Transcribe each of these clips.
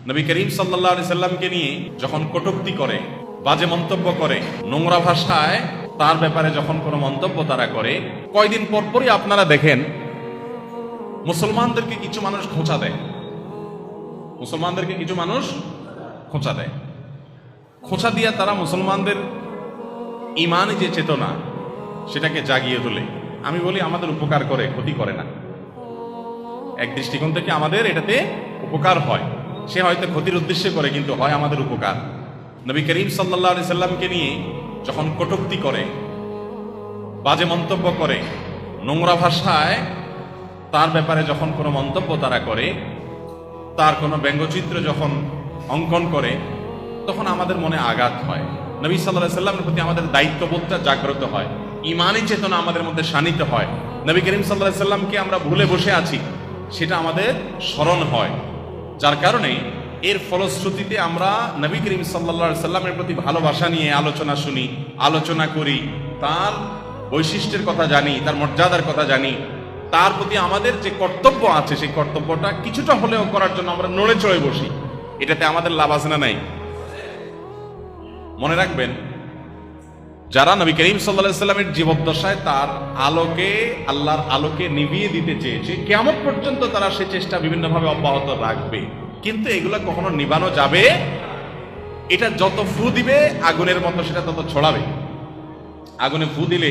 নবী করিম সাল্লাল্লাহু আলাইহি সাল্লামকে নিয়ে যখন কটূক্তি করে, বাজে মন্তব্য করে, নোংরা ভাষায় তার ব্যাপারে যখন কোনো মন্তব্য তারা করে, কয়দিন পরপরই আপনারা দেখেন মুসলমানদেরকে কিছু মানুষ খোঁচা দেয়। মুসলমানদেরকে কিছু মানুষ খোঁচা দেয়। খোঁচা দিয়ে তারা মুসলমানদের ইমানে যে চেতনা সেটাকে জাগিয়ে তোলে। আমি বলি আমাদের উপকার করে, ক্ষতি করে না। এক দৃষ্টিকোণ থেকে আমাদের এটাতে উপকার হয়। সে হয়তো ক্ষতির উদ্দেশ্যে করে, কিন্তু হয় আমাদের উপকার। নবী করিম সাল্লাল্লাহু আলাইহি সাল্লামকে নিয়ে যখন কটূক্তি করে, বাজে মন্তব্য করে, নোংরা ভাষায় তার ব্যাপারে যখন কোনো মন্তব্য তারা করে, তার কোনো ব্যঙ্গচিত্র যখন অঙ্কন করে, তখন আমাদের মনে আঘাত হয়। নবী সাল্লাল্লাহু আলাইহি সাল্লামের প্রতি আমাদের দায়িত্ববোধটা জাগ্রত হয়, ঈমানি চেতনা আমাদের মধ্যে শানিত হয়। নবী করিম সাল্লাল্লাহু আলাইহি সাল্লামকে আমরা ভুলে বসে আছি, সেটা আমাদের স্মরণ হয়। যার কারণে এর ফলশ্রুতিতে আমরা নবী করিম সাল্লাল্লাহু আলাইহি সাল্লামের প্রতি ভালোবাসা নিয়ে আলোচনা শুনি, আলোচনা করি, তার বৈশিষ্ট্যের কথা জানি, তার মর্যাদার কথা জানি। তার প্রতি আমাদের যে কর্তব্য আছে, সেই কর্তব্যটা কিছুটা হলেও করার জন্য আমরা নড়ে চড়ে বসি। এটাতে আমাদের লাভ আছে না নাই? মনে রাখবেন, যারা নবী করিম সাল্লাল্লাহু আলাইহি সাল্লামের জীবদ্দশায় তার আলোকে, আল্লাহর আলোকে নিভিয়ে দিতে চেয়েছে, কিয়ামত পর্যন্ত তারা সে চেষ্টা বিভিন্নভাবে অব্যাহত রাখবে। কিন্তু এগুলো কখনো নিভানো যাবে? এটা যত ফু দিবে আগুনের মতো সেটা তত ছড়াবে। আগুনে ফু দিলে,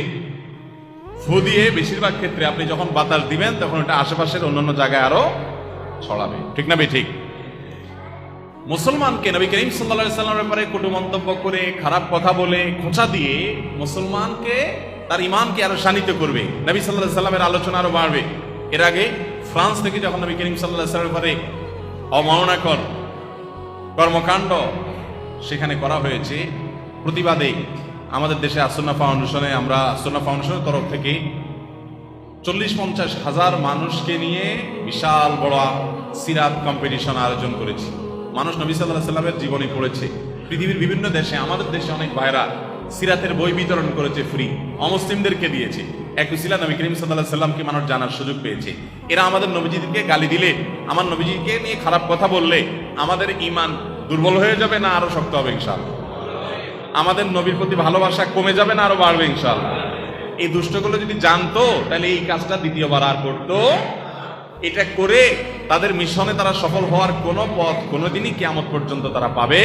ফু দিয়ে বেশিরভাগ ক্ষেত্রে আপনি যখন বাতাস দিবেন তখন এটা আশেপাশের অন্যান্য জায়গায় আরো ছড়াবে। ঠিক না ঠিক? মুসলমানকে নবী করিম সাল্লাল্লাহু আলাইহি সাল্লামের ব্যাপারে কটু মন্তব্য করে, খারাপ কথা বলে, খোঁচা দিয়ে মুসলমানকে, তার ঈমানকে আরো শানিত করবে, নবী সাল্লাল্লাহু আলাইহি সাল্লামের আলোচনা আরো বাড়বে। এর আগে ফ্রান্স থেকে যখন নবী করিম সাল্লাল্লাহু আলাইহি সাল্লামের ব্যাপারে অমাননাকর কর্মকাণ্ড সেখানে করা হয়েছে, প্রতিবাদে আমাদের দেশে আসন্না ফাউন্ডেশনে, আমরা আসন্না ফাউন্ডেশনের তরফ থেকে 40-50 হাজার মানুষকে নিয়ে বিশাল বড় সিরাত কম্পিটিশন আয়োজন করেছি। মানুষ নবী সাল্লাল্লাহু আলাইহি সাল্লামের জীবনী পড়েছে। পৃথিবীর বিভিন্ন দেশে, আমাদের দেশে অনেক ভাইরা সিরাতের বই বিতরণ করেছে, ফ্রি, অমুসলিমদেরকে দিয়েছে। এক উসিলা নবী করিম সাল্লাল্লাহু আলাইহি সাল্লামকে মানুষ জানার সুযোগ পেয়েছে। এরা আমাদের নবীজিকে গালি দিলে, আমার নবীজিকে নিয়ে খারাপ কথা বললে আমাদের ঈমান দুর্বল হয়ে যাবে না আরো শক্ত হবে ইনশাআল্লাহ? আমাদের নবীর প্রতি ভালোবাসা কমে যাবে না আরো বাড়বে ইনশাআল্লাহ? এই দুষ্টগুলো যদি জানতো তাহলে এই কাজটা দ্বিতীয়বার আর করতো। এটা করে তাদের মিশনে তারা সফল হওয়ার কোনো পথ কোনোদিনই কিয়ামত পর্যন্ত তারা পাবে